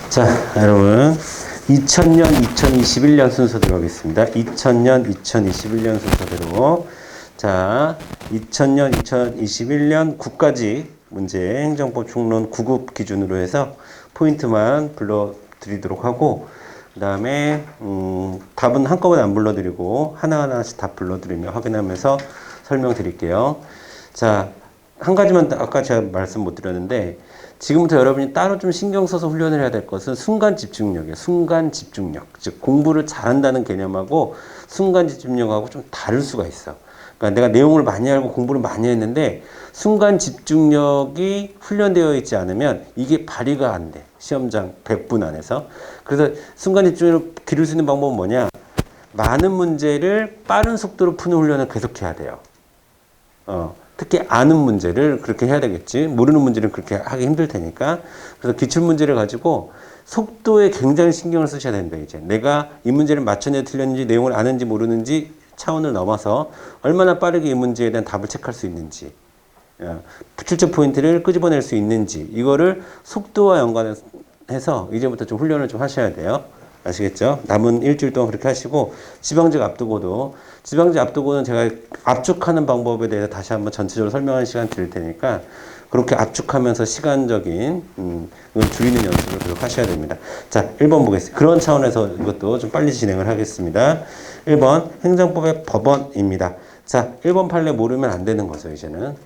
자, 여러분. 2000년, 2021년 순서대로 하겠습니다. 2000년, 2021년 순서대로. 자, 2000년, 2021년 9까지 문제 행정법 총론 9급 기준으로 해서 포인트만 불러드리도록 하고, 그 다음에, 답은 한꺼번에 안 불러드리고, 하나하나씩 답 불러드리며 확인하면서 설명드릴게요. 자, 한 가지만 아까 제가 말씀 못 드렸는데, 지금부터 여러분이 따로 좀 신경 써서 훈련을 해야 될 것은 순간 집중력이에요. 순간 집중력. 즉, 공부를 잘한다는 개념하고 순간 집중력하고 좀 다를 수가 있어. 그러니까 내가 내용을 많이 알고 공부를 많이 했는데 순간 집중력이 훈련되어 있지 않으면 이게 발휘가 안 돼. 시험장 100분 안에서. 그래서 순간 집중력을 기를 수 있는 방법은 뭐냐? 많은 문제를 빠른 속도로 푸는 훈련을 계속해야 돼요. 특히 아는 문제를 그렇게 해야 되겠지. 모르는 문제는 그렇게 하기 힘들 테니까. 그래서 기출문제를 가지고 속도에 굉장히 신경을 쓰셔야 된다, 이제. 내가 이 문제를 맞췄는지 틀렸는지, 내용을 아는지 모르는지 차원을 넘어서 얼마나 빠르게 이 문제에 대한 답을 체크할 수 있는지, 출제 포인트를 끄집어낼 수 있는지, 이거를 속도와 연관해서 이제부터 좀 훈련을 좀 하셔야 돼요. 아시겠죠? 남은 일주일 동안 그렇게 하시고, 지방직 앞두고도, 지방직 앞두고는 제가 압축하는 방법에 대해서 다시 한번 전체적으로 설명하는 시간 드릴 테니까, 그렇게 압축하면서 시간적인, 걸 줄이는 연습을 계속 하셔야 됩니다. 자, 1번 보겠습니다. 그런 차원에서 이것도 좀 빨리 진행을 하겠습니다. 1번, 행정법의 법원입니다. 자, 1번 판례 모르면 안 되는 거죠, 이제는.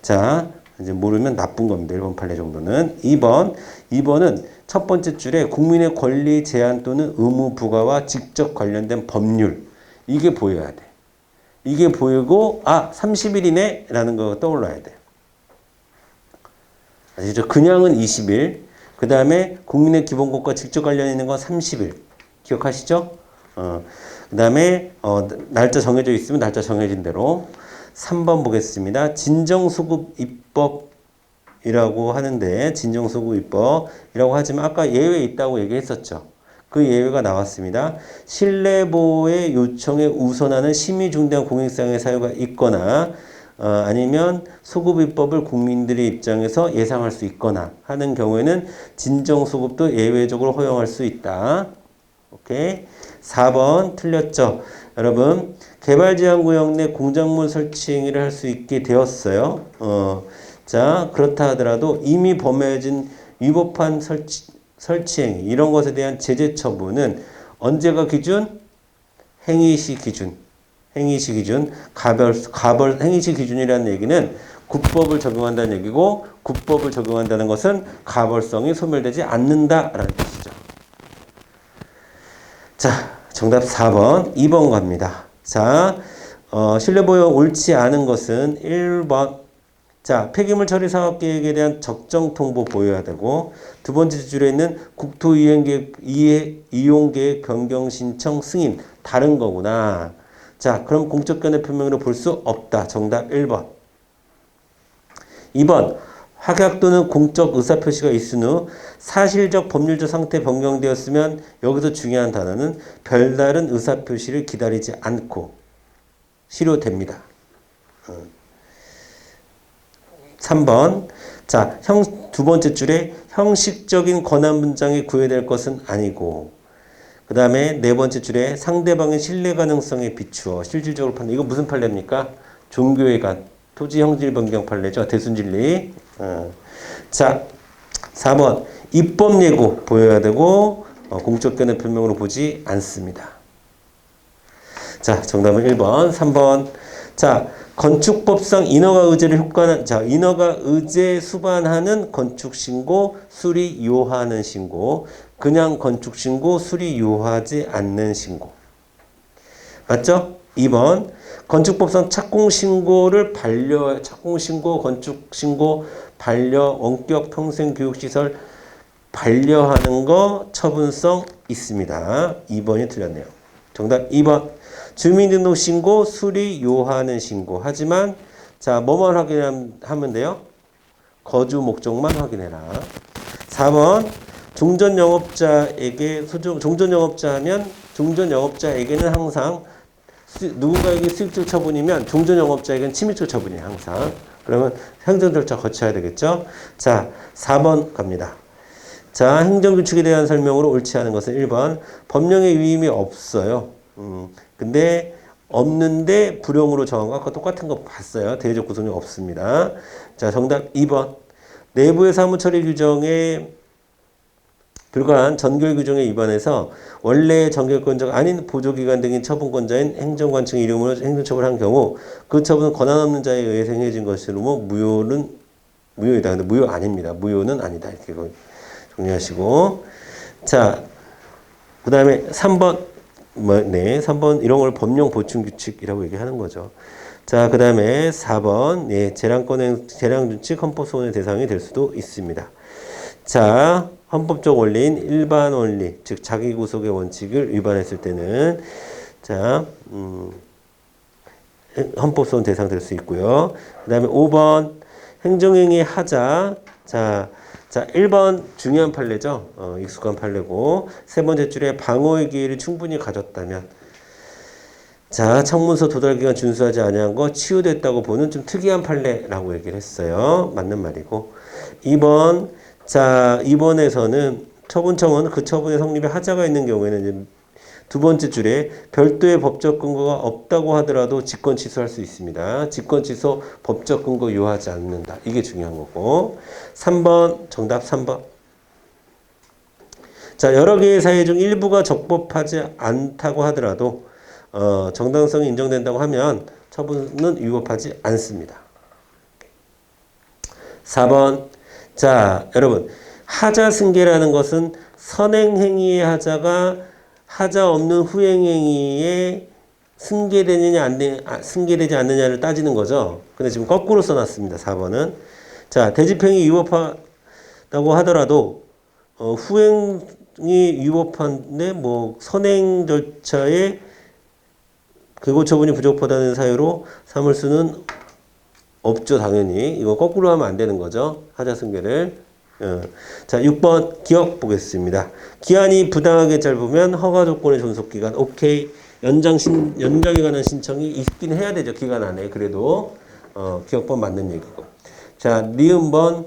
자, 이제 모르면 나쁜 겁니다. 1번 판례 정도는. 2번은 첫 번째 줄에 국민의 권리 제한 또는 의무 부과와 직접 관련된 법률. 이게 보여야 돼. 이게 보이고, 30일이네? 라는 거 떠올라야 돼. 아시죠? 그냥은 20일. 그 다음에 국민의 기본권과 직접 관련 있는 건 30일. 기억하시죠? 그 다음에, 날짜 정해져 있으면 날짜 정해진 대로. 3번 보겠습니다. 진정소급 입법이라고 하는데, 진정소급 입법이라고 하지만 아까 예외 있다고 얘기했었죠. 그 예외가 나왔습니다. 신뢰보호의 요청에 우선하는 심히 중대한 공익상의 사유가 있거나, 아니면 소급입법을 국민들의 입장에서 예상할 수 있거나 하는 경우에는 진정소급도 예외적으로 허용할 수 있다. 오케이. 4번 틀렸죠. 여러분, 개발제한구역 내 공작물 설치 행위를 할 수 있게 되었어요. 자, 그렇다 하더라도 이미 범해진 위법한 설치 행위, 이런 것에 대한 제재 처분은 언제가 기준? 행위시 기준. 행위시 기준. 행위시 기준이라는 얘기는 국법을 적용한다는 얘기고, 국법을 적용한다는 것은 가벌성이 소멸되지 않는다라는 뜻이죠. 자, 정답 4번, 2번 갑니다. 자, 신뢰보호가 옳지 않은 것은 1번. 자, 폐기물 처리 사업 계획에 대한 적정 통보 보여야 되고, 두 번째 줄에 있는 국토 이용계획 변경 신청 승인. 다른 거구나. 자, 그럼 공적 견해 표명으로 볼 수 없다. 정답 1번. 2번. 확약 또는 공적 의사표시가 있은 후 사실적 법률적 상태 변경되었으면, 여기서 중요한 단어는 별다른 의사표시를 기다리지 않고 실효됩니다. 3번. 자, 두 번째 줄에 형식적인 권한 문장에 구애될 것은 아니고, 그 다음에 네 번째 줄에 상대방의 신뢰 가능성에 비추어 실질적으로 판단. 이거 무슨 판례입니까? 종교의 간. 토지 형질 변경 판례죠. 대순진리. 자, 4번. 입법 예고 보여야 되고, 공적 견해 표명으로 보지 않습니다. 자, 정답은 1번. 3번. 자, 건축법상 인허가 의제를 효과는, 자, 인허가 의제 수반하는 건축신고, 수리 요하는 신고, 그냥 건축신고, 수리 요하지 않는 신고. 맞죠? 2번. 건축법상 착공신고를 착공신고, 건축신고, 원격 평생교육시설 반려하는 거 처분성 있습니다. 2번이 틀렸네요. 정답 2번. 주민등록신고, 수리 요하는 신고. 하지만, 자, 뭐만 확인하면 돼요? 거주 목적만 확인해라. 4번. 종전영업자에게, 종전영업자 하면, 종전영업자에게는 항상 누군가에게 수익적 처분이면 종전영업자에게는 침입적 처분이에요. 항상. 그러면 행정 절차 거쳐야 되겠죠? 자, 4번 갑니다. 자, 행정규칙에 대한 설명으로 옳지 않은 것은 1번 법령의 위임이 없어요. 근데 없는데 불용으로 정한 것과 똑같은 거 봤어요. 대외적 구성이 없습니다. 자, 정답 2번 내부의 사무처리 규정에 불과한 전결 규정에 위반해서 원래 전결권자가 아닌 보조기관 등인 처분권자인 행정관청 이름으로 행정처분을 한 경우 그 처분은 권한 없는 자에 의해 행해진 것으로 무효이다. 근데 무효 아닙니다. 무효는 아니다. 이렇게 정리하시고 자, 그 다음에 3번 3번 이런 걸 법령 보충 규칙이라고 얘기하는 거죠. 자, 그 다음에 4번 재량준칙 헌법소원의 대상이 될 수도 있습니다. 자, 헌법적 원리인 일반 원리, 즉 자기구속의 원칙을 위반했을 때는 자, 헌법소원 대상 될 수 있고요. 그 다음에 5번 행정행위 하자. 자, 1번 중요한 판례죠. 익숙한 판례고 세 번째 줄에 방어의 기회를 충분히 가졌다면 자, 청문서 도달기간 준수하지 아니한 거 치유됐다고 보는 좀 특이한 판례라고 얘기를 했어요. 맞는 말이고 2번 자, 이번에서는 처분청은 그 처분의 성립에 하자가 있는 경우에는 이제 두 번째 줄에 별도의 법적 근거가 없다고 하더라도 직권 취소할 수 있습니다. 직권 취소 법적 근거 요하지 않는다. 이게 중요한 거고. 3번 정답 3번. 자, 여러 개의 사유 중 일부가 적법하지 않다고 하더라도 정당성이 인정된다고 하면 처분은 위법하지 않습니다. 4번 자, 여러분 하자 승계라는 것은 선행행위의 하자가 하자 없는 후행행위에 승계되지 않느냐를 따지는 거죠. 근데 지금 거꾸로 써놨습니다. 4번은 자, 대집행이 위법하다고 하더라도 후행이 위법한데 뭐 선행 절차에 괴고 처분이 부적하다는 사유로 삼을 수는 없죠. 당연히 이거 거꾸로 하면 안 되는 거죠. 하자 승계를. 자, 6번 기억 보겠습니다. 기한이 부당하게 짧으면 허가 조건의 존속 기간 오케이. 연장에 관한 신청이 있긴 해야 되죠. 기간 안에. 그래도 기억번 맞는 얘기고. 자, 니은번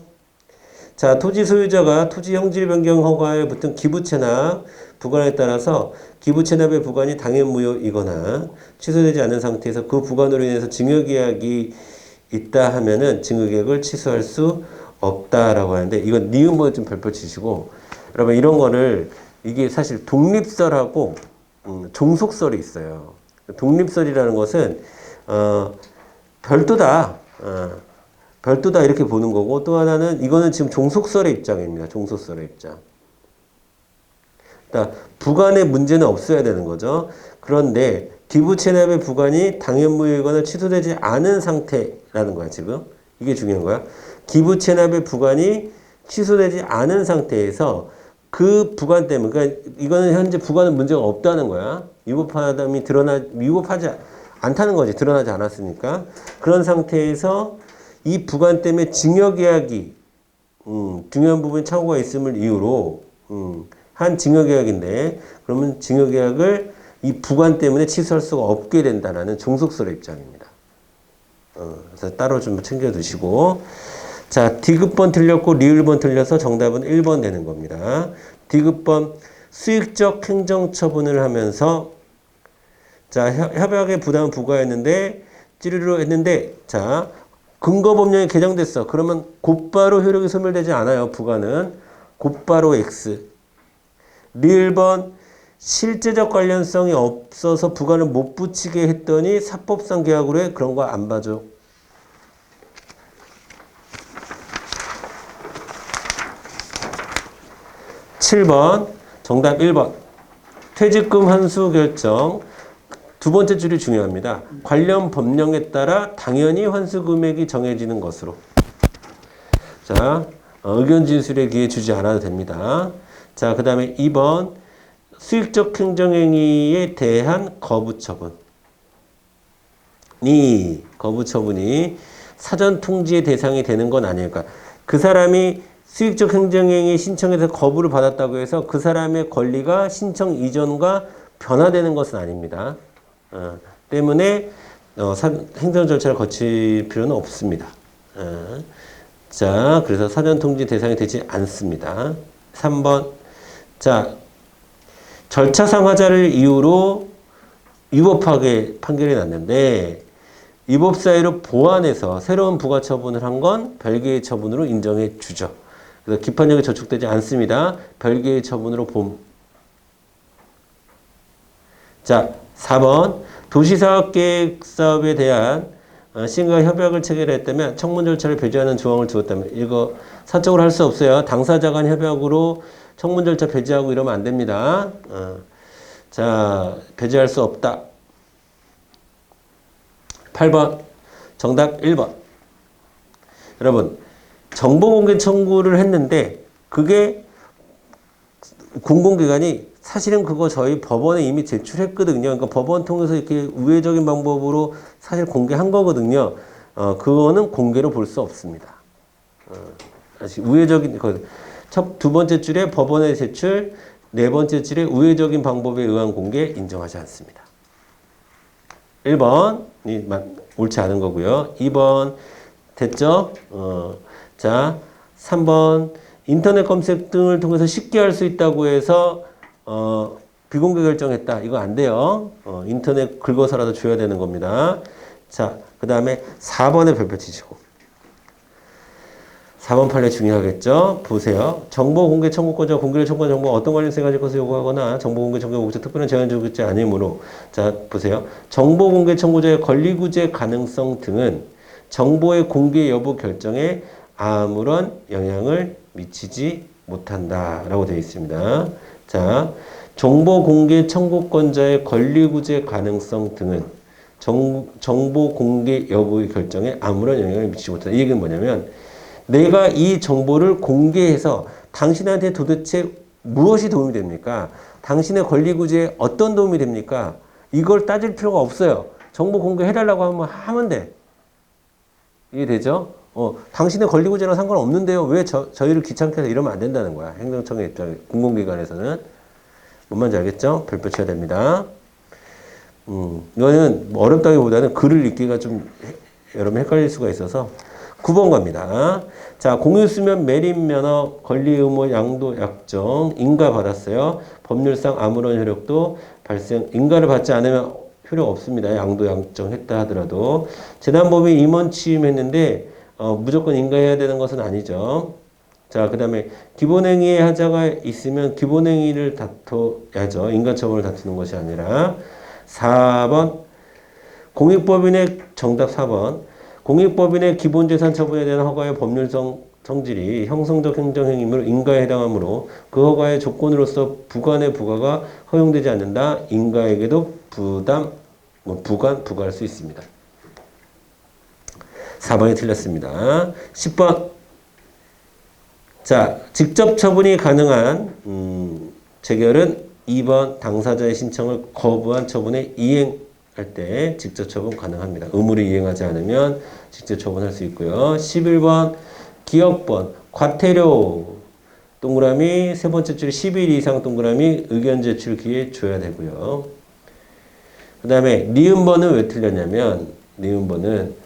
자, 토지 소유자가 토지 형질 변경 허가에 붙은 기부 체납 부관에 따라서 기부 체납의 부관이 당연무효이거나 취소되지 않은 상태에서 그 부관으로 인해서 증여계약이 있다 하면은 증여계약을 취소할 수 없다라고 하는데 이건 니은번에 좀 별표 치시고 여러분 이런 거를 이게 사실 독립설하고 종속설이 있어요. 독립설이라는 것은 별도다. 별도다 이렇게 보는 거고 또 하나는 이거는 지금 종속설의 입장입니다. 종속설의 입장. 그러니까 부관의 문제는 없어야 되는 거죠. 그런데 기부 체납의 부관이 당연무효이거나 취소되지 않은 상태라는 거야, 지금. 이게 중요한 거야. 기부 체납의 부관이 취소되지 않은 상태에서 그 부관 때문에, 그러니까 이거는 현재 부관은 문제가 없다는 거야. 위법하지 않다는 거지. 드러나지 않았으니까. 그런 상태에서 이 부관 때문에 증여계약이, 중요한 부분에 착오가 있음을 이유로, 한 증여계약인데, 그러면 증여계약을 이 부관 때문에 취소할 수가 없게 된다는 종속설의 입장입니다. 그래서 따로 좀 챙겨두시고. 자, 디귿번 틀렸고 리을번 틀려서 정답은 1번 되는 겁니다. 디귿번 수익적 행정처분을 하면서 자, 협약의 부담 부과했는데 찌르르 했는데 자, 근거법령이 개정됐어. 그러면 곧바로 효력이 소멸되지 않아요. 부과는. 곧바로 X. 리을번 실제적 관련성이 없어서 부관을 못 붙이게 했더니 사법상 계약으로 해. 그런 거 안 봐줘. (7번) 정답 1번 퇴직금 환수 결정 두 번째 줄이 중요합니다. 관련 법령에 따라 당연히 환수 금액이 정해지는 것으로. 자, 의견 진술의 기회 주지 않아도 됩니다. 자, 그 다음에 2번 수익적 행정행위에 대한 거부처분. 이 거부처분이 사전 통지의 대상이 되는 건 아닐까. 그 사람이 수익적 행정행위 신청에서 거부를 받았다고 해서 그 사람의 권리가 신청 이전과 변화되는 것은 아닙니다. 때문에 행정 절차를 거칠 필요는 없습니다. 자, 그래서 사전 통지 대상이 되지 않습니다. 3번. 자, 절차상 하자를 이유로 위법하게 판결이 났는데 위법 사유를 보완해서 새로운 부가 처분을 한 건 별개의 처분으로 인정해 주죠. 그래서 기판력이 저촉되지 않습니다. 별개의 처분으로 봄. 자, 4번. 도시사업계획 사업에 대한 시행과 협약을 체결했다면 청문 절차를 배제하는 조항을 두었다면 이거 사적으로 할 수 없어요. 당사자 간 협약으로 청문 절차 배제하고 이러면 안 됩니다. 자, 배제할 수 없다. 8번. 정답 1번. 여러분, 정보공개 청구를 했는데 그게 공공기관이 사실은 그거 저희 법원에 이미 제출했거든요. 그러니까 법원 통해서 이렇게 우회적인 방법으로 사실 공개한 거거든요. 그거는 공개로 볼 수 없습니다. 우회적인, 두 번째 줄에 법원에 제출, 네 번째 줄에 우회적인 방법에 의한 공개 인정하지 않습니다. 1번이 옳지 않은 거고요. 2번 됐죠? 자, 3번 인터넷 검색 등을 통해서 쉽게 할 수 있다고 해서 비공개 결정했다. 이거 안 돼요. 인터넷 긁어서라도 줘야 되는 겁니다. 자, 그 다음에 4번에 별표 치시고 4번 판례 중요하겠죠? 보세요. 정보공개 청구권자와 공개를 청구한 정보가 어떤 관련성이 가질 것을 요구하거나 정보공개 청구의 목적 특별한 제한을 주지 않으므로 자, 보세요. 정보공개 청구자의 권리구제 가능성 등은 정보의 공개 여부 결정에 아무런 영향을 미치지 못한다라고 되어 있습니다. 자, 정보공개 청구권자의 권리구제 가능성 등은 정보공개 여부의 결정에 아무런 영향을 미치지 못한다. 이 얘기는 뭐냐면 내가 이 정보를 공개해서 당신한테 도대체 무엇이 도움이 됩니까? 당신의 권리구제에 어떤 도움이 됩니까? 이걸 따질 필요가 없어요. 정보 공개해달라고 하면 돼. 이해되죠? 당신의 권리구제랑 상관없는데요. 왜 저희를 귀찮게 해서 이러면 안 된다는 거야. 행정청의 입장에, 공공기관에서는. 뭔 말인지 알겠죠? 별표 쳐야 됩니다. 이거는 어렵다기보다는 글을 읽기가 좀 여러분 헷갈릴 수가 있어서 9번 갑니다. 자, 공유수면 매립면허 권리 의무 양도 약정 인가 받았어요. 법률상 아무런 효력도 인가를 받지 않으면 효력 없습니다. 양도 약정했다 하더라도 재난법인 임원 취임했는데 무조건 인가해야 되는 것은 아니죠. 자, 그 다음에 기본행위의 하자가 있으면 기본행위를 다퉈야죠. 인가처분을 다투는 것이 아니라 4번 공익법인의 정답 4번 공익법인의 기본재산 처분에 대한 허가의 법률성 성질이 형성적 행정행위로 인가에 해당하므로 그 허가의 조건으로서 부관의 부과가 허용되지 않는다. 인가에게도 부과할 수 있습니다. 4번이 틀렸습니다. 10번. 자, 직접 처분이 가능한 재결은 2번 당사자의 신청을 거부한 처분에 이행할 때 직접 처분 가능합니다. 의무를 이행하지 않으면 직접 처분할 수 있고요. 11번 기억번 과태료 동그라미 세 번째 줄에 10일 이상 동그라미 의견 제출 기회 줘야 되고요. 그 다음에 니은번은 왜 틀렸냐면 니은번은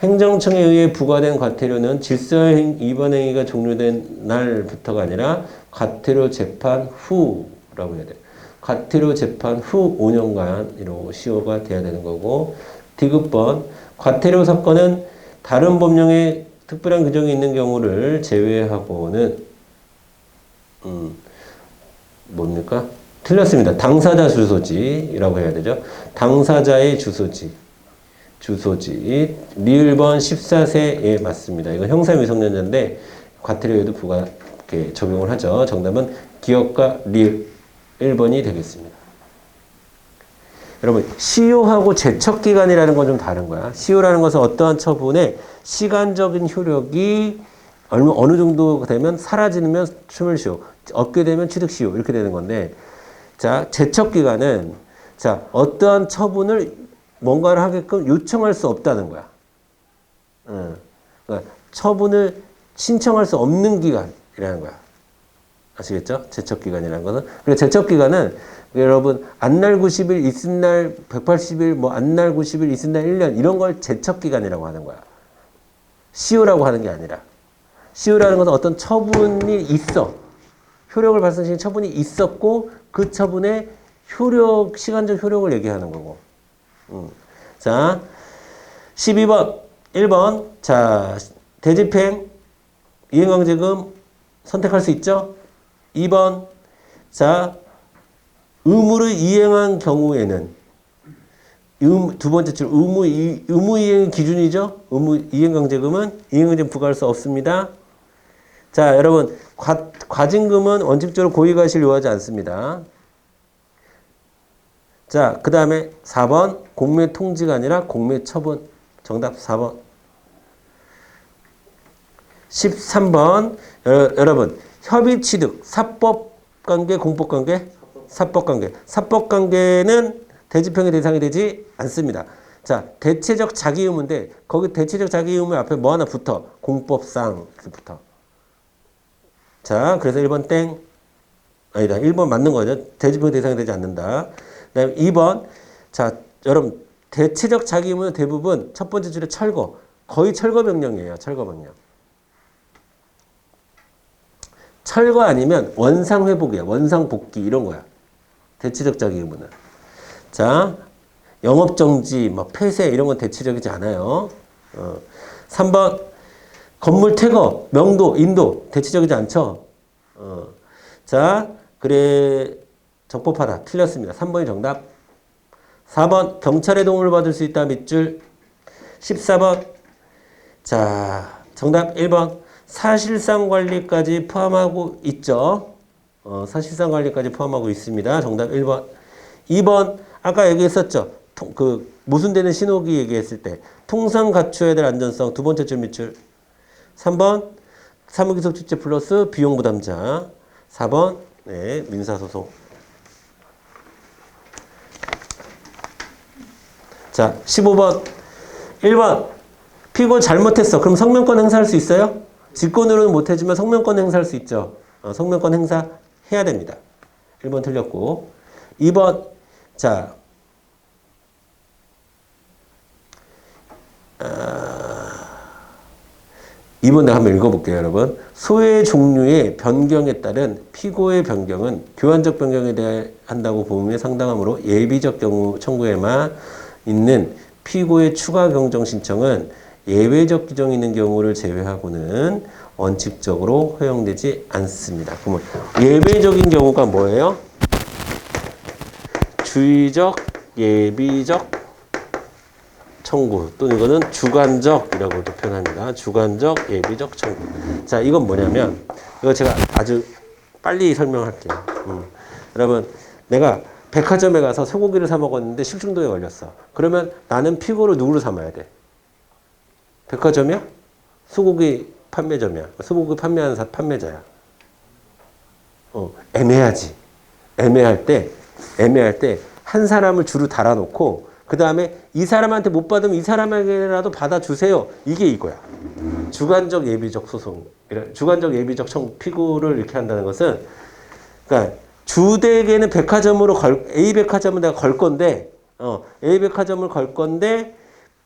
행정청에 의해 부과된 과태료는 질서행 위반 행위가 종료된 날부터가 아니라 과태료 재판 후라고 해야 돼요. 과태료 재판 후 5년간 이런 시효가 돼야 되는 거고 디귿번 과태료 사건은 다른 법령에 특별한 규정이 있는 경우를 제외하고는 뭡니까? 틀렸습니다. 당사자 주소지라고 해야 되죠. 당사자의 주소지. 리을번 14세에 맞습니다. 이건 형사 미성년자인데 과태료에도 적용을 하죠. 정답은 기억과 리을 1번이 되겠습니다. 여러분 시효하고 제척기간이라는 건 좀 다른 거야. 시효라는 것은 어떠한 처분의 시간적인 효력이 어느 정도 되면 사라지면 추물시효, 얻게 되면 취득시효 이렇게 되는 건데 자 제척기간은 자 어떠한 처분을 뭔가를 하게끔 요청할 수 없다는 거야. 그러니까 처분을 신청할 수 없는 기간이라는 거야. 아시겠죠? 제척기간이라는 것은. 그리고 제척기간은 여러분 안날 90일, 있은날 180일, 안날 90일, 있은날 1년 이런 걸 제척기간이라고 하는 거야. 시효라고 하는 게 아니라. 시효라는 것은 어떤 처분이 있어. 효력을 발생시킨 처분이 있었고 그 처분의 시간적 효력을 얘기하는 거고. 자, 12번, 1번. 자, 대집행, 이행강제금 선택할 수 있죠? 2번. 자, 의무를 이행한 경우에는 두 번째 줄 의무 이행 기준이죠? 의무 이행강제금은 이행강제금 부과할 수 없습니다. 자, 여러분 과징금은 원칙적으로 고의과실 요하지 않습니다. 자, 그 다음에 4번 공매 통지가 아니라 공매 처분. 정답 4번. 13번 여러분 협의 취득 사법관계 공법관계 사법관계 사법관계는 대집행의 대상이 되지 않습니다. 자, 대체적 자기의무인데 거기 대체적 자기의무 앞에 뭐 하나 붙어. 공법상 붙어. 자, 그래서 1번 땡. 아니다. 1번 맞는 거죠. 대집행의 대상이 되지 않는다. 그 다음에 2번. 자, 여러분 대체적 자기의무는 대부분 첫 번째 줄에 철거. 거의 철거 명령이에요. 철거 명령. 철거 아니면 원상 회복이야. 원상 복귀 이런 거야. 대체적 자기의무는. 자, 영업정지, 뭐 폐쇄 이런 건 대체적이지 않아요. 3번 건물 퇴거, 명도, 인도 대체적이지 않죠. 자, 그래 적법하다. 틀렸습니다. 3번이 정답. 4번 경찰의 도움을 받을 수 있다. 밑줄. 14번 자, 정답 1번 사실상 관리까지 포함하고 있죠. 사실상 관리까지 포함하고 있습니다. 정답 1번. 2번 아까 얘기했었죠. 모순되는 신호기 얘기했을 때 통상 갖춰야 될 안전성 두 번째 줄 밑줄. 3번 사무기속 출제 플러스 비용 부담자. 4번 네, 민사소송. 자, 15번 1번 피고 잘못했어. 그럼 성명권 행사할 수 있어요? 직권으로는 못하지만 성명권 행사할 수 있죠. 성명권 행사해야 됩니다. 1번 틀렸고 2번 자 2번 내가 한번 읽어볼게요. 여러분. 소의 종류의 변경에 따른 피고의 변경은 교환적 변경에 대해 한다고 보험에 상당하므로 예비적 경우 청구에만 있는 피고의 추가 경정 신청은 예외적 규정이 있는 경우를 제외하고는 원칙적으로 허용되지 않습니다. 그러면 예외적인 경우가 뭐예요? 주의적, 예비적 청구 또는 이거는 주관적이라고도 표현합니다. 주관적, 예비적 청구. 자, 이건 뭐냐면 이거 제가 아주 빨리 설명할게요. 여러분, 내가 백화점에 가서 소고기를 사 먹었는데 식중독에 걸렸어. 그러면 나는 피고로 누구를 삼아야 돼? 백화점이야? 소고기 판매점이야. 소고기 판매하는 판매자야. 애매하지. 애매할 때 한 사람을 주로 달아놓고 그 다음에 이 사람한테 못 받으면 이 사람에게라도 받아주세요. 이게 이거야. 주관적 예비적 소송. 주관적 예비적 피고를 이렇게 한다는 것은 그러니까 주택에는 백화점으로 A 백화점을 내가 걸 건데 A 백화점을 걸 건데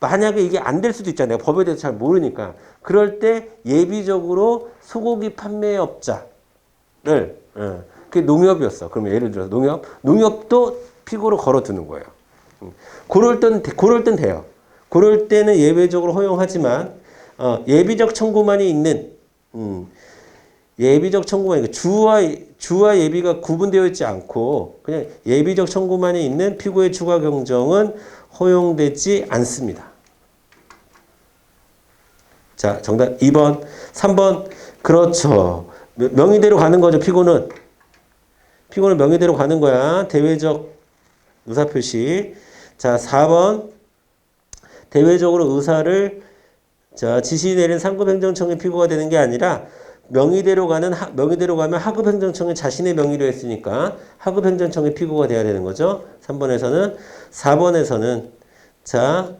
만약에 이게 안 될 수도 있잖아요. 법에 대해서 잘 모르니까. 그럴 때 예비적으로 소고기 판매업자를 그게 농협이었어. 그러면 예를 들어서 농협도 피고로 걸어두는 거예요. 그럴 땐 돼요. 그럴 때는 예외적으로 허용하지만 예비적 청구만이 있는 예비적 청구만 주와 예비가 구분되어 있지 않고 그냥 예비적 청구만이 있는 피고의 추가 경정은 허용되지 않습니다. 자, 정답 2번, 3번 그렇죠. 명의대로 가는 거죠. 피고는 명의대로 가는 거야. 대외적 의사표시. 자, 4번 대외적으로 의사를 지시 내린 상급행정청의 피고가 되는 게 아니라 명의대로 가면 하급행정청이 자신의 명의로 했으니까 하급행정청의 피고가 돼야 되는 거죠. 3번에서는. 4번에서는 자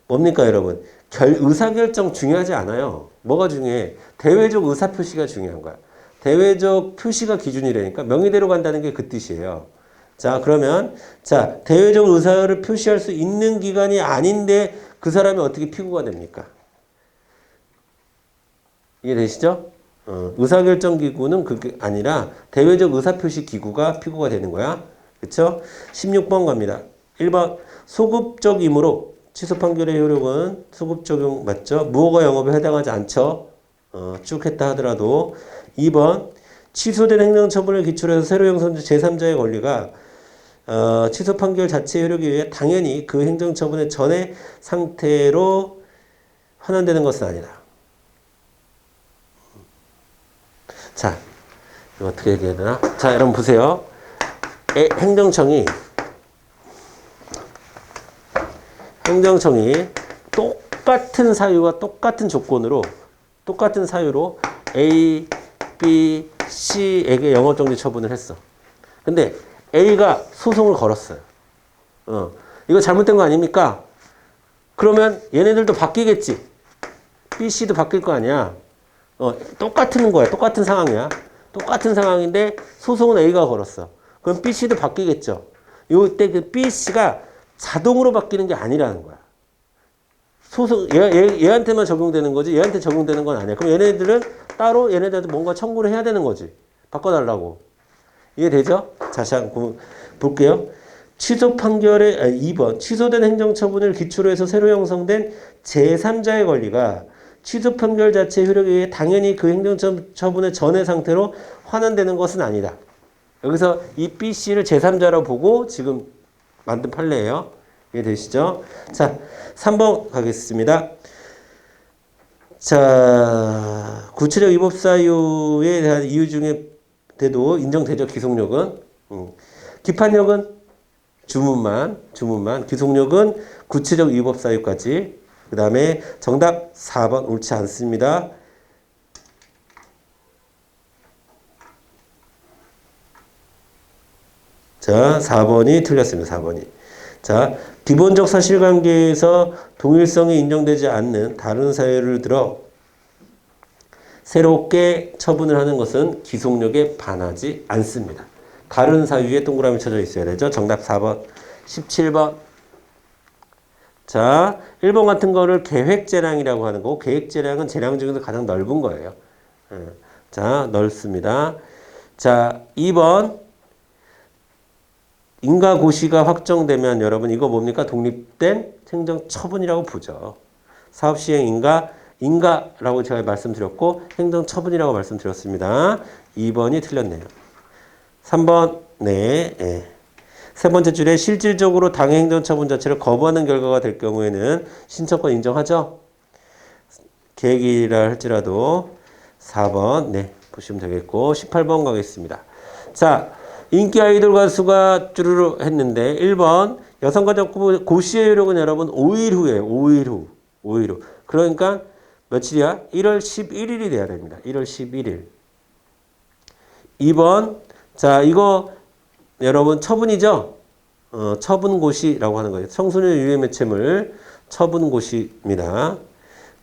뭡니까 여러분? 의사결정 중요하지 않아요. 뭐가 중요해? 대외적 의사표시가 중요한 거야. 대외적 표시가 기준이라니까 명의대로 간다는 게 그 뜻이에요. 자, 그러면 대외적 의사를 표시할 수 있는 기관이 아닌데 그 사람이 어떻게 피고가 됩니까? 이해되시죠? 의사결정기구는 그게 아니라 대외적 의사표시기구가 피고가 되는 거야. 그쵸? 16번 갑니다. 1번 소급적이므로 취소 판결의 효력은 소급 적용 맞죠? 무허가 영업에 해당하지 않죠? 쭉 했다 하더라도 2번 취소된 행정처분을 기초로 해서 새로 형성된 제3자의 권리가 취소 판결 자체 효력에 의해 당연히 그 행정처분의 전의 상태로 환원되는 것은 아니다. 자, 이거 어떻게 얘기해야 되나? 자, 여러분 보세요. 행정청이 똑같은 사유와 똑같은 조건으로 똑같은 사유로 A, B, C에게 영업정지 처분을 했어. 근데 A가 소송을 걸었어요. 이거 잘못된 거 아닙니까? 그러면 얘네들도 바뀌겠지. B, C도 바뀔 거 아니야. 똑같은 거야. 똑같은 상황이야. 똑같은 상황인데 소송은 A가 걸었어. 그럼 B, C도 바뀌겠죠. 요때 그 B, C가 자동으로 바뀌는 게 아니라는 거야. 소송 얘한테만 적용되는 거지 얘한테 적용되는 건 아니야. 그럼 얘네들은 따로 얘네들한테 뭔가 청구를 해야 되는 거지. 바꿔달라고. 이해되죠? 다시 한번 볼게요. 취소 판결의 2번 취소된 행정처분을 기초로 해서 새로 형성된 제3자의 권리가 취소 판결 자체 효력에 의해 당연히 그 행정처분의 전의 상태로 환원되는 것은 아니다. 여기서 이 B, C를 제3자로 보고 지금 만든 판례예요. 이해되시죠? 자, 3번 가겠습니다. 자, 구체적 위법 사유에 대한 이유 중에 대도 인정되죠. 기속력은. 기판력은 주문만, 기속력은 구체적 위법 사유까지. 그 다음에 정답 4번 옳지 않습니다. 자, 4번이 틀렸습니다. 4번이. 자, 기본적 사실관계에서 동일성이 인정되지 않는 다른 사유를 들어 새롭게 처분을 하는 것은 기속력에 반하지 않습니다. 다른 사유에 동그라미 쳐져 있어야 되죠. 정답 4번. 17번. 자, 1번 같은 거를 계획재량이라고 하는 거고, 계획재량은 재량 중에서 가장 넓은 거예요. 자, 넓습니다. 자, 2번. 인가고시가 확정되면 여러분 이거 뭡니까? 독립된 행정처분이라고 보죠. 사업시행 인가라고 제가 말씀드렸고 행정처분이라고 말씀드렸습니다. 2번이 틀렸네요. 3번 네. 세 번째 줄에 실질적으로 당해 행정처분 자체를 거부하는 결과가 될 경우에는 신청권 인정하죠? 계획이라 할지라도 4번 네 보시면 되겠고 18번 가겠습니다. 자, 인기 아이돌 가수가 쭈루루 했는데 1번 여성가족부 고시의 효력은 여러분 5일 후에요. 5일 후. 그러니까 며칠이야? 1월 11일이 돼야 됩니다. 1월 11일. 2번 자 이거 여러분 처분이죠? 처분고시라고 하는 거예요. 청소년 유해 매체물 처분고시입니다.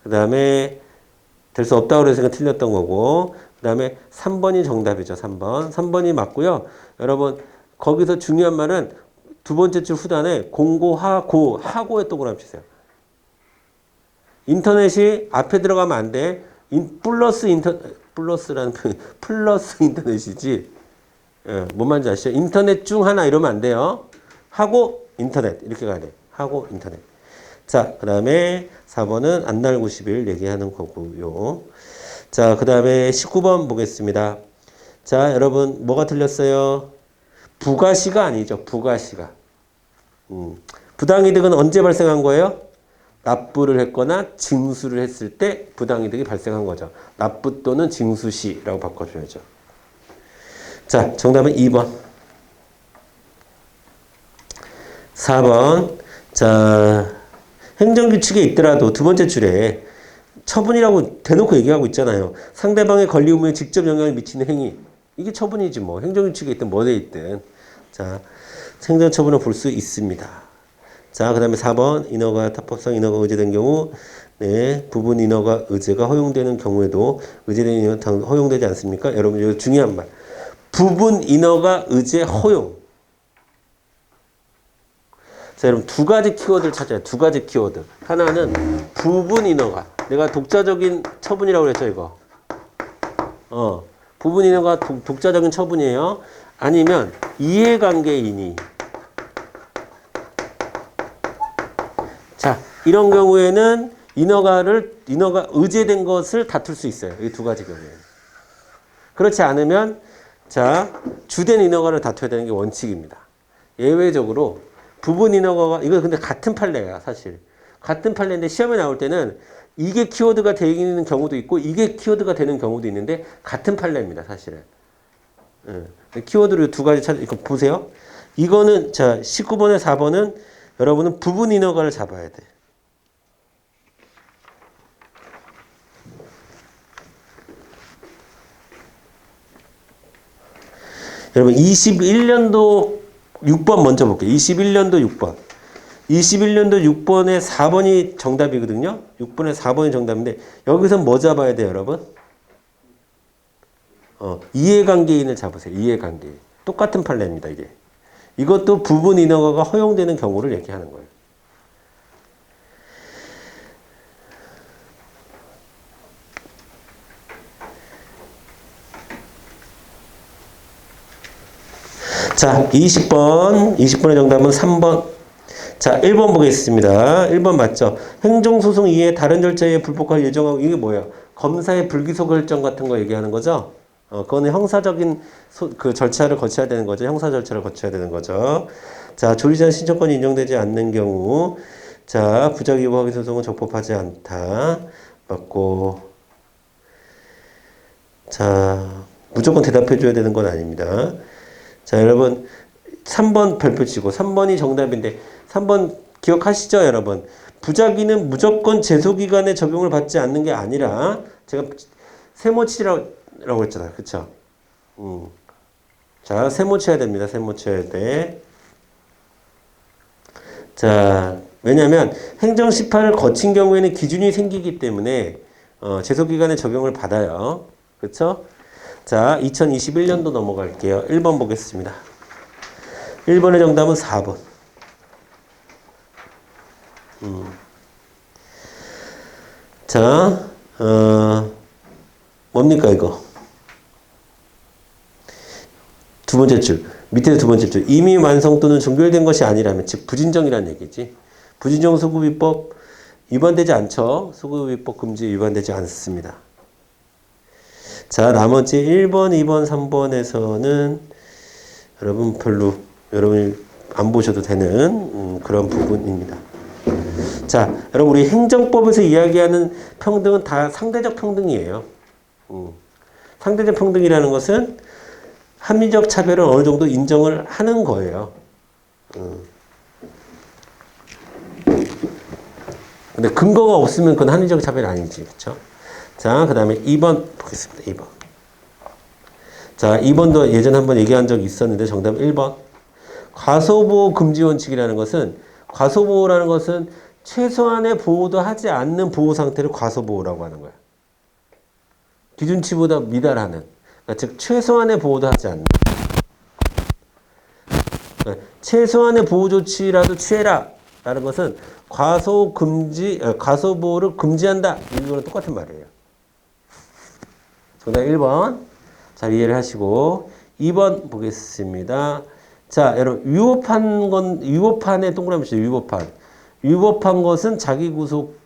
그 다음에 될 수 없다고 그래서 틀렸던 거고 그 다음에 3번이 정답이죠. 3번이 맞고요. 여러분 거기서 중요한 말은 두 번째 줄 후단에 하고에 동그라미 치세요. 인터넷이 앞에 들어가면 안 돼. 플러스 인터넷이지. 뭔 말인지 아시죠? 인터넷 중 하나 이러면 안 돼요. 하고 인터넷 이렇게 가야 돼. 하고 인터넷. 자, 그 다음에 4번은 안날 90일 얘기하는 거고요. 자, 그 다음에 19번 보겠습니다. 자, 여러분 뭐가 틀렸어요? 부가시가 아니죠. 부가시가. 부당이득은 언제 발생한 거예요? 납부를 했거나 징수를 했을 때 부당이득이 발생한 거죠. 납부 또는 징수시라고 바꿔줘야죠. 자, 정답은 2번. 4번. 자, 행정규칙에 있더라도 두 번째 줄에 처분이라고 대놓고 얘기하고 있잖아요. 상대방의 권리 의무에 직접 영향을 미치는 행위. 이게 처분이지 뭐. 행정규칙에 있든 뭐에 있든. 자, 행정처분을 볼 수 있습니다. 자, 그 다음에 4번. 인허가 합법성 인허가 의제된 경우 네, 부분 인허가 의제가 허용되는 경우에도 의제된 인허가 허용되지 않습니까? 여러분 이거 중요한 말. 부분 인허가 의제 허용. 자, 여러분 두 가지 키워드를 찾아요. 두 가지 키워드. 하나는 부분 인허가. 내가 독자적인 처분이라고 그랬죠, 이거. 부분 인허가 독자적인 처분이에요. 아니면 이해관계인이. 자, 이런 경우에는 인허가 의제된 것을 다툴 수 있어요. 이 두 가지 경우에는. 그렇지 않으면 자, 주된 인허가를 다투어야 되는 게 원칙입니다. 예외적으로 부분 인허가가 이거 근데 같은 판례야, 사실. 같은 판례인데 시험에 나올 때는 이게 키워드가 되는 경우도 있고 이게 키워드가 되는 경우도 있는데 같은 판례입니다, 사실은. 키워드로 두 가지 이거 보세요. 이거는 자, 19번에 4번은 여러분은 부분 인허가를 잡아야 돼. 여러분 21년도 6번 먼저 볼게요. 21년도 6번. 21년도 6번에 4번이 정답이거든요. 6번에 4번이 정답인데 여기서 뭐 잡아야 돼요, 여러분? 이해관계인을 잡으세요. 이해관계인. 똑같은 판례입니다, 이게. 이것도 부분 인허가가 허용되는 경우를 얘기하는 거예요. 자, 20번의 정답은 3번. 자, 1번 보겠습니다. 1번 맞죠? 행정소송 이외에 다른 절차에 불복할 예정하고 이게 뭐예요? 검사의 불기소 결정 같은 거 얘기하는 거죠? 그거는 형사적인 그 절차를 거쳐야 되는 거죠. 형사 절차를 거쳐야 되는 거죠. 자, 조리자 신청권이 인정되지 않는 경우 자, 부작위 확인 소송은 적법하지 않다. 맞고 자, 무조건 대답해 줘야 되는 건 아닙니다. 자, 여러분 3번 별표 치고 3번이 정답인데 3번 기억하시죠, 여러분? 부작위는 무조건 제소기간에 적용을 받지 않는 게 아니라 제가 세모치라고 했잖아요. 그쵸? 자, 세모쳐야 됩니다. 세모쳐야 돼. 자, 왜냐면 행정심판을 거친 경우에는 기준이 생기기 때문에 제소기간에 적용을 받아요. 그쵸? 자, 2021년도 넘어갈게요. 1번 보겠습니다. 1번의 정답은 4번. 자, 뭡니까, 이거? 두 번째 줄. 밑에 두 번째 줄. 이미 완성 또는 종결된 것이 아니라면, 즉, 부진정이라는 얘기지. 부진정 소급위법 위반되지 않죠? 소급위법 금지 위반되지 않습니다. 자, 나머지 1번, 2번, 3번에서는 여러분 별로 여러분이 안 보셔도 되는 그런 부분입니다. 자, 여러분 우리 행정법에서 이야기하는 평등은 다 상대적 평등이에요. 상대적 평등이라는 것은 합리적 차별을 어느 정도 인정을 하는 거예요. 근데 근거가 없으면 그건 합리적 차별이 아니지, 그렇죠? 자, 그 다음에 2번 보겠습니다. 2번. 자, 2번도 예전에 한번 얘기한 적이 있었는데 정답 1번. 과소보호 금지 원칙이라는 것은 과소보호라는 것은 최소한의 보호도 하지 않는 보호 상태를 과소보호라고 하는 거야. 기준치보다 미달하는. 그러니까 즉 최소한의 보호도 하지 않는. 그러니까 최소한의 보호 조치라도 취해라 라는 것은 과소보호를 금지한다. 이거랑 똑같은 말이에요. 정답 1번. 잘 이해를 하시고 2번 보겠습니다. 자, 여러분 위법한에 동그라미 치죠. 위법한 것은 자기구속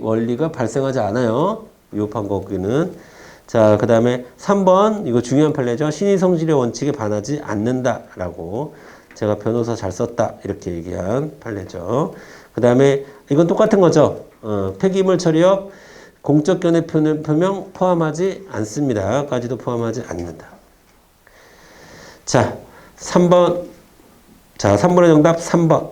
원리가 발생하지 않아요. 위법한 거기는. 자, 그 다음에 3번 이거 중요한 판례죠. 신의 성질의 원칙에 반하지 않는다라고 제가 변호사 잘 썼다 이렇게 얘기한 판례죠. 그 다음에 이건 똑같은 거죠. 폐기물 처리업 공적 견해 표명 포함하지 않습니다. 까지도 포함하지 않는다. 자, 3번. 자, 3번의 정답 3번.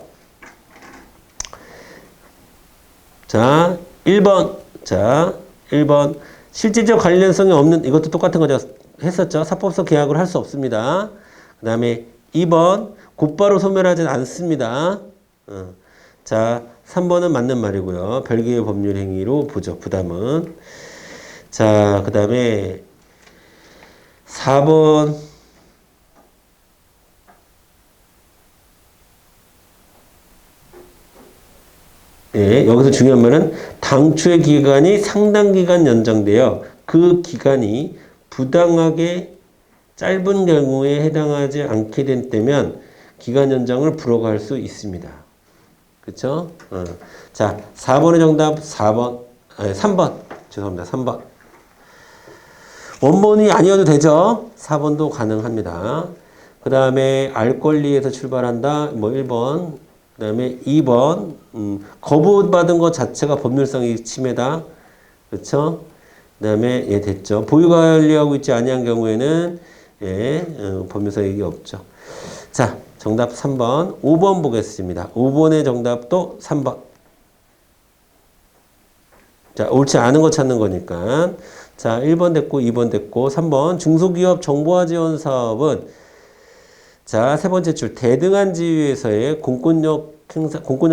자, 1번. 자, 1번. 실질적 관련성이 없는, 이것도 똑같은 거죠. 했었죠. 사법성 계약을 할 수 없습니다. 그 다음에 2번. 곧바로 소멸하진 않습니다. 자, 3번은 맞는 말이고요. 별개의 법률 행위로 보죠. 부담은. 자, 그 다음에 4번. 예, 여기서 중요한 말은 당초의 기간이 상당 기간 연장되어 그 기간이 부당하게 짧은 경우에 해당하지 않게 된 때면 기간 연장을 불허할 수 있습니다. 그쵸? 자, 4번의 정답 3번. 죄송합니다. 3번. 원본이 아니어도 되죠? 4번도 가능합니다. 그 다음에 알 권리에서 출발한다. 뭐 1번. 그 다음에 2번. 거부받은 것 자체가 법률상의 침해다. 그렇죠? 그 다음에 예 됐죠. 보유 관리하고 있지 아니한 경우에는 법률상 얘기 없죠. 자, 정답 3번. 5번 보겠습니다. 5번의 정답도 3번. 자, 옳지 않은 거 찾는 거니까. 자, 1번 됐고 2번 됐고 3번 중소기업 정보화 지원 사업은 자, 세 번째 줄 대등한 지위에서의 공권력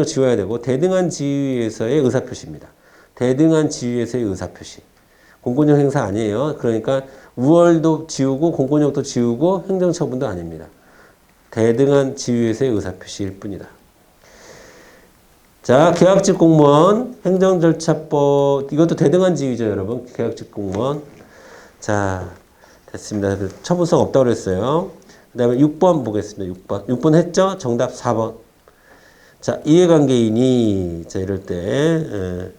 지워야 되고 대등한 지위에서의 의사표시입니다. 대등한 지위에서의 의사표시. 공권력 행사 아니에요. 그러니까 우월도 지우고 공권력도 지우고 행정처분도 아닙니다. 대등한 지위에서의 의사표시일 뿐이다. 자, 계약직 공무원 행정절차법 이것도 대등한 지위죠, 여러분. 계약직 공무원. 자, 됐습니다. 처분성 없다고 그랬어요. 그 다음에 6번 보겠습니다. 6번 했죠? 정답 4번. 자, 이해관계인이 자 이럴 때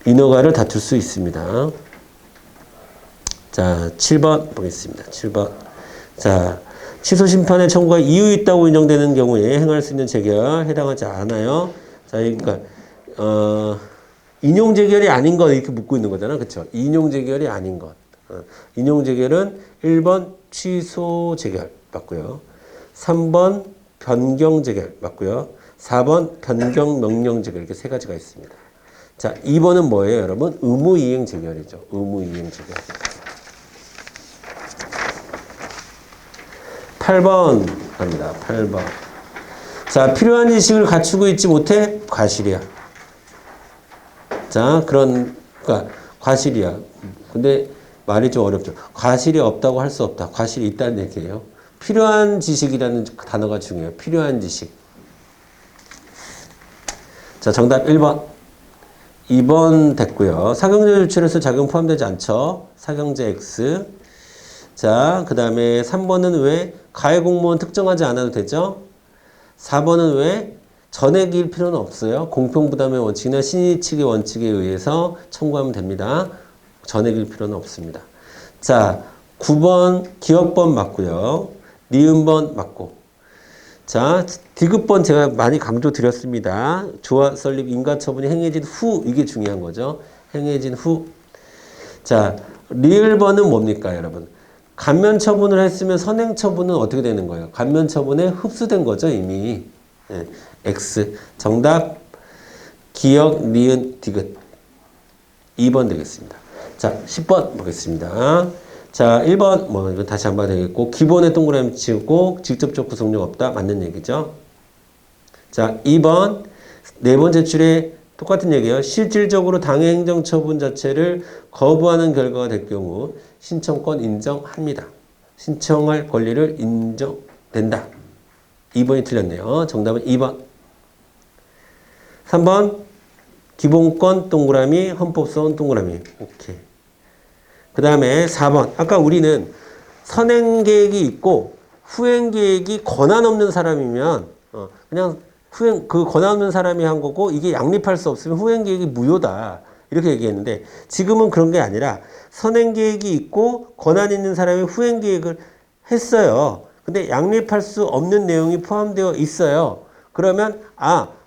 인허가를 다툴 수 있습니다. 자, 7번 보겠습니다. 7번. 자, 취소 심판의 청구가 이유 있다고 인정되는 경우에 행할 수 있는 재결 해당하지 않아요. 자, 그러니까 인용 재결이 아닌 것 이렇게 묻고 있는 거잖아. 그렇죠? 인용 재결이 아닌 것. 인용 재결은 1번 취소 재결 맞고요. 3번 변경 재결 맞고요. 4번 변경 명령 재결 이렇게 세 가지가 있습니다. 자, 2번은 뭐예요, 여러분? 의무 이행 재결이죠. 의무 이행 재결. 8번 갑니다. 8번. 자, 필요한 지식을 갖추고 있지 못해 과실이야. 자, 그러니까 과실이야. 근데 말이 좀 어렵죠. 과실이 없다고 할 수 없다. 과실이 있다는 얘기예요. 필요한 지식이라는 단어가 중요해요. 필요한 지식. 자, 정답 1번. 2번 됐고요. 사경제 조치로서 작용 포함되지 않죠. 사경제 X. 자, 그 다음에 3번은 왜 가해 공무원 특정하지 않아도 되죠? 4번은 왜 전액일 필요는 없어요. 공평부담의 원칙이나 신의 측의 원칙에 의해서 청구하면 됩니다. 전액일 필요는 없습니다. 자, 9번 기억번 맞고요. 니은번 맞고. 자, 디귿번 제가 많이 강조 드렸습니다. 조화 설립 인가처분이 행해진 후 이게 중요한 거죠. 행해진 후. 자, 리을번은 뭡니까, 여러분? 감면 처분을 했으면 선행 처분은 어떻게 되는 거예요? 감면 처분에 흡수된 거죠, 이미. 네, X. 정답 기억, 니은, 디귿. 2번 되겠습니다. 자, 10번 보겠습니다. 자, 1번 뭐 이거 다시 한번 되겠고 기본의 동그라미 치우고 직접적 구속력 없다. 맞는 얘기죠. 자, 2번 네 번째 줄에 똑같은 얘기예요. 실질적으로 당해 행정처분 자체를 거부하는 결과가 될 경우 신청권 인정합니다. 신청할 권리를 인정된다. 2번이 틀렸네요. 정답은 2번. 3번 기본권 동그라미 헌법소원 동그라미. 오케이. 그 다음에 4번. 아까 우리는 선행계획이 있고 후행계획이 권한 없는 사람이면 그냥 그 권한 없는 사람이 한 거고 이게 양립할 수 없으면 후행계획이 무효다. 이렇게 얘기했는데 지금은 그런 게 아니라 선행계획이 있고 권한 있는 사람이 후행계획을 했어요. 근데 양립할 수 없는 내용이 포함되어 있어요. 그러면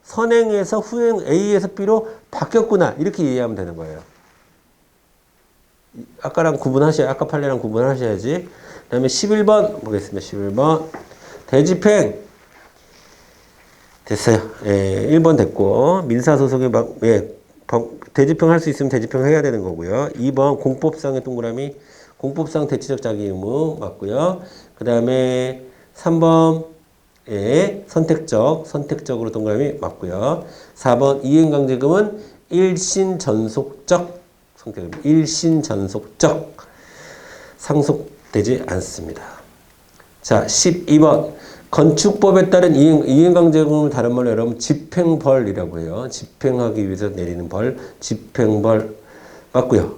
선행에서 후행 A에서 B로 바뀌었구나. 이렇게 이해하면 되는 거예요. 아까랑 구분하셔야, 아까 판례랑 구분하셔야지. 그 다음에 11번 보겠습니다. 11번. 대집행. 됐어요. 예, 1번 됐고. 민사소송에 대집행 할 수 있으면 대집행 해야 되는 거고요. 2번 공법상의 동그라미. 공법상 대치적 자기 의무 맞고요. 그 다음에 3번 선택적으로 동그라미 맞고요. 4번 이행강제금은 일신전속적 성격입니다. 일신전속적 상속되지 않습니다. 자, 12번 건축법에 따른 이행강제금을 다른 말로 여러분 집행벌이라고 해요. 집행하기 위해서 내리는 벌, 집행벌 맞고요.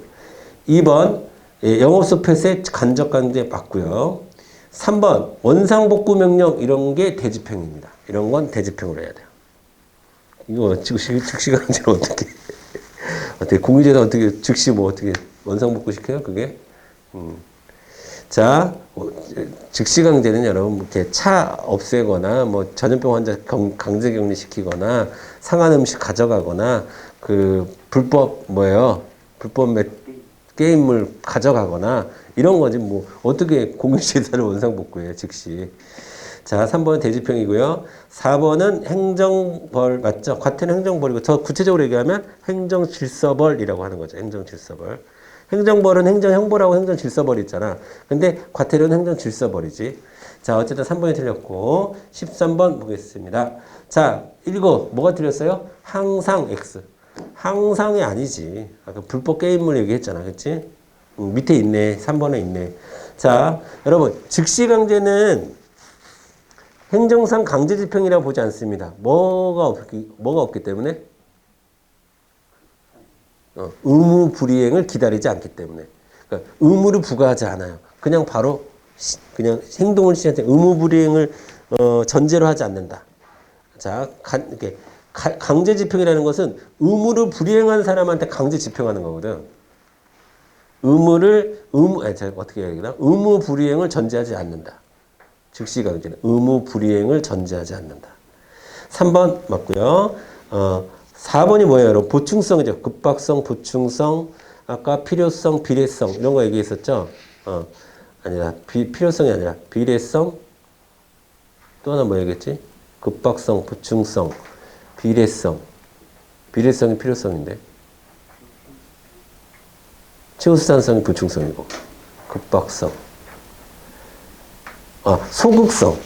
2번 영업소 폐쇄 간접강제 맞고요. 3번 원상복구명령 이런 게 대집행입니다. 이런 건 대집행으로 해야 돼요. 이거 즉시강제로 어떻게 공유재산 어떻게 즉시 뭐 어떻게 원상복구 시켜요? 그게 자, 즉시강제는 여러분 이렇게 차 없애거나 뭐 전염병 환자 강제격리 시키거나 상한 음식 가져가거나 그 불법 게임물 가져가거나 이런 거지 뭐 어떻게 공유재산을 원상복구해요 즉시. 자, 3번은 대집행이고요. 4번은 행정벌 맞죠? 과태는 행정벌이고 더 구체적으로 얘기하면 행정질서벌이라고 하는 거죠. 행정질서벌. 행정벌은 행정형벌하고 행정질서벌이 있잖아. 근데 과태료는 행정질서벌이지. 자, 어쨌든 3번이 틀렸고 13번 보겠습니다. 자, 읽어. 뭐가 틀렸어요? 항상 X. 항상이 아니지. 아까 불법 게임물 얘기했잖아. 그치? 밑에 있네. 3번에 있네. 자, 여러분 즉시강제는 행정상 강제집행이라고 보지 않습니다. 뭐가 없기 때문에? 의무 불이행을 기다리지 않기 때문에. 그러니까 의무를 부과하지 않아요. 그냥 바로 그냥 행동을 시작해 의무 불이행을 전제로 하지 않는다. 자, 이렇게 강제 집행이라는 것은 의무를 불이행한 사람한테 강제 집행하는 거거든. 어떻게 해야 되나? 의무 불이행을 전제하지 않는다. 즉시강제는 의무 불이행을 전제하지 않는다. 3번 맞고요. 4번이 뭐예요? 여러분? 보충성이죠. 급박성, 보충성, 아까 필요성, 비례성 이런 거 얘기했었죠. 아니라 필요성이 아니라 비례성 또 하나 뭐 얘기했지? 급박성, 보충성, 비례성. 비례성이 필요성인데 최우수산성이 보충성이고 급박성. 소극성.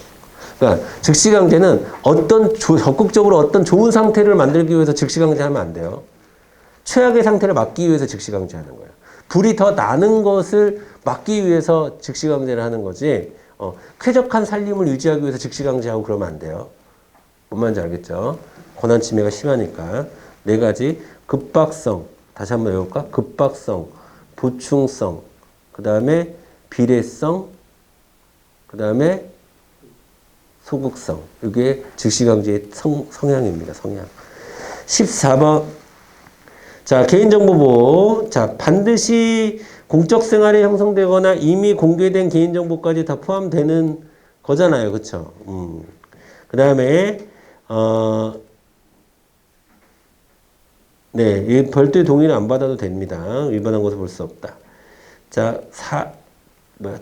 그러니까 즉시강제는 적극적으로 어떤 좋은 상태를 만들기 위해서 즉시강제하면 안 돼요. 최악의 상태를 막기 위해서 즉시강제하는 거예요. 불이 더 나는 것을 막기 위해서 즉시강제를 하는 거지. 쾌적한 살림을 유지하기 위해서 즉시강제하고 그러면 안 돼요. 뭔 말인지 알겠죠? 권한 침해가 심하니까. 4가지 급박성. 다시 한번 외울까? 급박성, 보충성, 그 다음에 비례성, 그 다음에 소극성. 이게 즉시강제의 성향입니다. 성향. 14번. 자, 개인정보보호. 자, 반드시 공적생활에 형성되거나 이미 공개된 개인정보까지 다 포함되는 거잖아요. 그쵸? 그 다음에, 네, 별도의 동의를 안 받아도 됩니다. 위반한 것을 볼 수 없다. 자,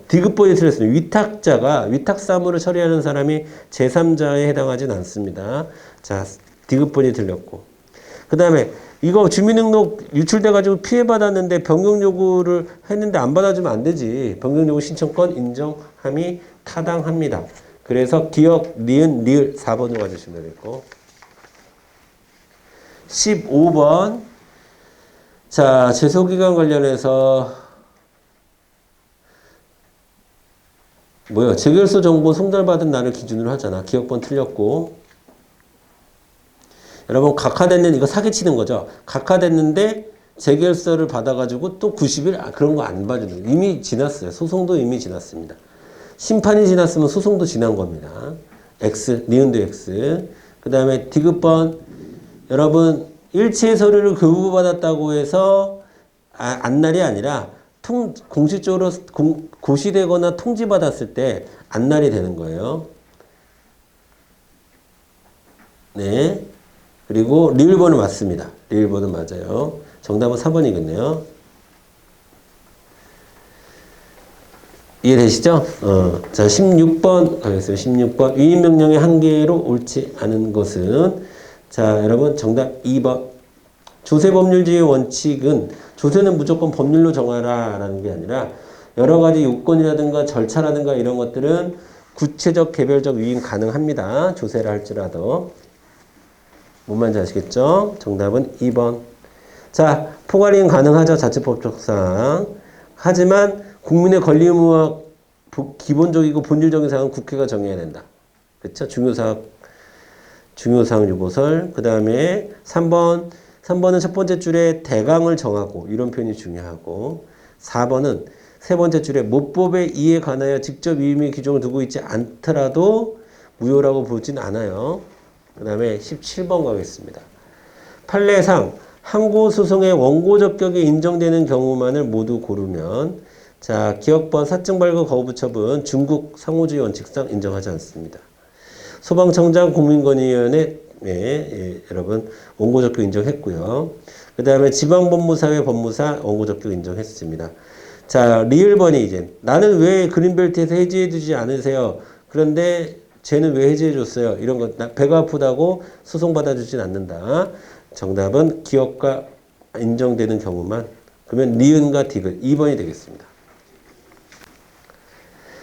디귿번이 틀렸습니다. 위탁자가 위탁 사무를 처리하는 사람이 제3자에 해당하진 않습니다. 자, 디귿번이 틀렸고. 그 다음에 이거 주민등록 유출돼가지고 피해받았는데 변경 요구를 했는데 안 받아주면 안 되지. 변경 요구 신청권 인정함이 타당합니다. 그래서 기억, 니은, 리을 4번으로 가주시면 되겠고. 15번. 자, 제소기간 관련해서 재결소 정보 송달받은 날을 기준으로 하잖아. 기억번 틀렸고. 여러분, 각하됐는, 이거 사기치는 거죠. 각하됐는데, 재결서를 받아가지고 또 90일? 그런 거 안 봐주는 거예요. 이미 지났어요. 소송도 이미 지났습니다. 심판이 지났으면 소송도 지난 겁니다. X, 니은도 X. 그 다음에 디귿번. 여러분, 일체 서류를 교부받았다고 해서, 안날이 아니라, 공식적으로 고시되거나 통지받았을 때 안날이 되는 거예요. 네. 그리고 리을번은 맞습니다. 리을번은 맞아요. 정답은 4번이겠네요. 이해되시죠? 자, 16번 가겠습니다. 16번. 위임명령의 한계로 옳지 않은 것은 자, 여러분 정답 2번. 조세법률주의 원칙은 조세는 무조건 법률로 정하라 라는 게 아니라 여러 가지 요건이라든가 절차라든가 이런 것들은 구체적 개별적 위임 가능합니다. 조세를 할지라도. 뭔 말인지 아시겠죠? 정답은 2번. 자, 포괄이행 가능하죠. 자체법적상. 하지만 국민의 권리 의무와 기본적이고 본질적인 사항은 국회가 정해야 된다. 그렇죠? 중요사항 유보설. 그 다음에 3번은 첫 번째 줄에 대강을 정하고 이런 표현이 중요하고 4번은 세 번째 줄에 모법의 이에 관하여 직접 위임의 규정을 두고 있지 않더라도 무효라고 보진 않아요. 그 다음에 17번 가겠습니다. 판례상 항고소송의 원고 적격이 인정되는 경우만을 모두 고르면 자 기억번 사증 발급 거부 처분 중국 상호주의 원칙상 인정하지 않습니다. 소방청장 국민권익위원회 여러분 원고 적격 인정했고요. 그 다음에 지방법무사회 법무사 원고 적격 인정했습니다. 자 리을번이 이제 나는 왜 그린벨트에서 해지해주지 않으세요? 그런데 쟤는 왜 해지해줬어요? 이런 거 배가 아프다고 소송받아주진 않는다. 정답은 기업과 인정되는 경우만. 그러면 니은과 디귿 2번이 되겠습니다.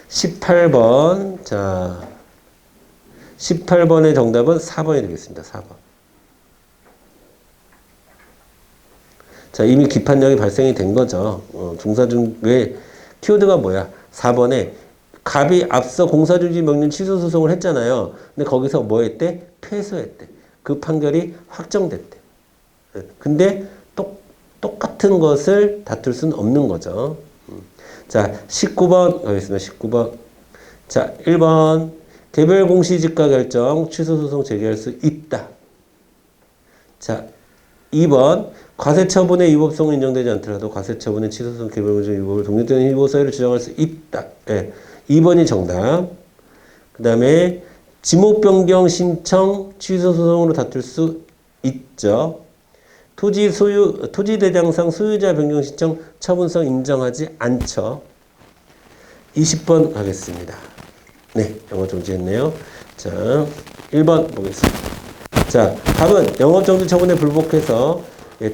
18번. 자, 18번의 정답은 4번이 되겠습니다. 4번. 자, 이미 기판력이 발생이 된 거죠. 왜 키워드가 뭐야? 4번에 갑이 앞서 공사중지 명령 취소 소송을 했잖아요. 근데 거기서 뭐 했대? 패소했대. 그 판결이 확정됐대. 근데 똑같은 것을 다툴 수는 없는 거죠. 자, 19번 가겠습니다. 19번. 자, 1번. 개별 공시지가 결정 취소 소송 제기할 수 있다. 자, 2번. 과세처분의 위법성은 인정되지 않더라도 과세처분의 취소소송 개별 공시 위법을 독립된 위법사유를 주장할 수 있다. 예. 2번이 정답. 그 다음에 지목 변경 신청 취소 소송으로 다툴 수 있죠. 토지 대장상 소유자 변경 신청 처분성 인정하지 않죠. 20번 가겠습니다. 네, 영어 정지했네요. 자, 1번 보겠습니다. 자, 답은 영업정지 처분에 불복해서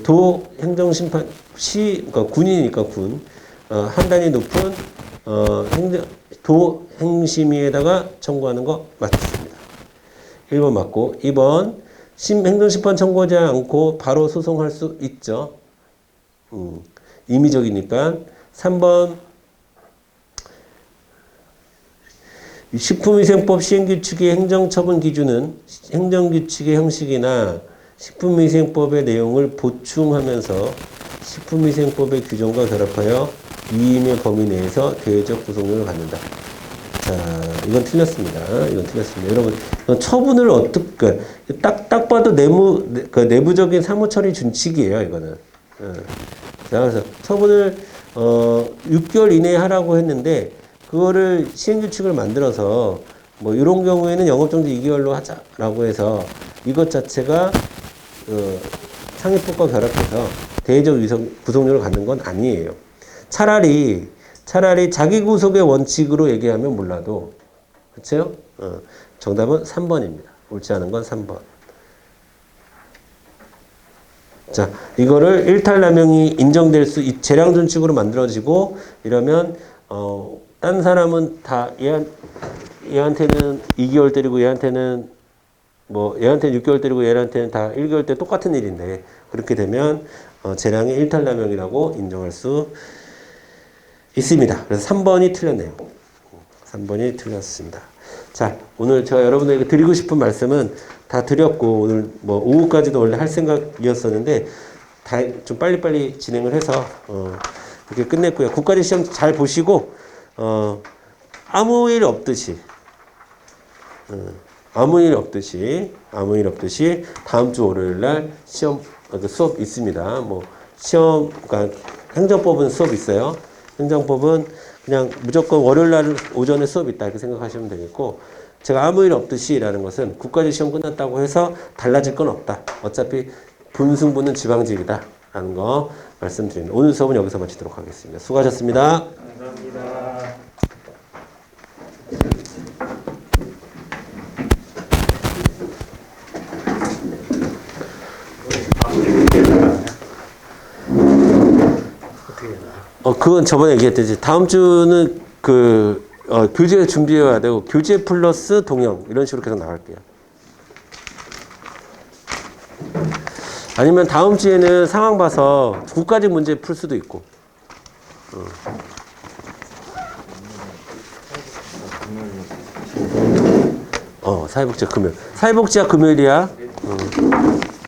도 행정심판 그러니까 군이니까 군 한 단위 높은 도 행심위에다가 청구하는 거 맞습니다. 1번 맞고 2번 행정심판 청구하지 않고 바로 소송할 수 있죠. 임의적이니까 3번 식품위생법 시행규칙의 행정처분 기준은 행정규칙의 형식이나 식품위생법의 내용을 보충하면서 식품위생법의 규정과 결합하여 위임의 범위 내에서 대외적 구속력을 갖는다. 자, 이건 틀렸습니다. 이건 틀렸습니다. 여러분, 이건 처분을 어떻게, 딱 봐도 내부적인 사무처리 준칙이에요, 이거는. 자, 그래서 처분을, 6개월 이내에 하라고 했는데, 그거를 시행규칙을 만들어서, 뭐, 이런 경우에는 영업정지 2개월로 하자라고 해서, 이것 자체가, 상위법과 결합해서 대외적 구속력을 갖는 건 아니에요. 차라리 자기 구속의 원칙으로 얘기하면 몰라도, 그쵸? 정답은 3번입니다. 옳지 않은 건 3번. 자, 이거를 일탈남용이 인정될 수, 재량준칙으로 만들어지고, 이러면, 딴 사람은 다, 얘한테는 2개월 때리고, 얘한테는 6개월 때리고, 얘한테는 다 1개월 때 똑같은 일인데, 그렇게 되면, 재량의 일탈남용이라고 인정할 수 있습니다. 그래서 3번이 틀렸네요. 3번이 틀렸습니다. 자, 오늘 제가 여러분에게 드리고 싶은 말씀은 다 드렸고, 오늘 뭐 오후까지도 원래 할 생각이었었는데, 다 좀 빨리빨리 진행을 해서, 이렇게 끝냈고요. 국가직 시험 잘 보시고, 아무 일 없듯이, 아무 일 없듯이, 다음 주 월요일 날 시험, 수업 있습니다. 뭐, 시험, 그러니까 행정법은 수업 있어요. 행정법은 그냥 무조건 월요일 날 오전에 수업 있다 이렇게 생각하시면 되겠고 제가 아무 일 없듯이 라는 것은 국가직 시험 끝났다고 해서 달라질 건 없다. 어차피 분승부는 지방직이다 라는 거 말씀드립니다. 오늘 수업은 여기서 마치도록 하겠습니다. 수고하셨습니다. 감사합니다. 그건 저번에 얘기했듯이 다음 주는 교재 준비해야 되고 교재 플러스 동영 이런 식으로 계속 나갈게요. 아니면 다음 주에는 상황 봐서 국가직 문제 풀 수도 있고. 사회복지가 금요일. 사회복지가 금요일이야.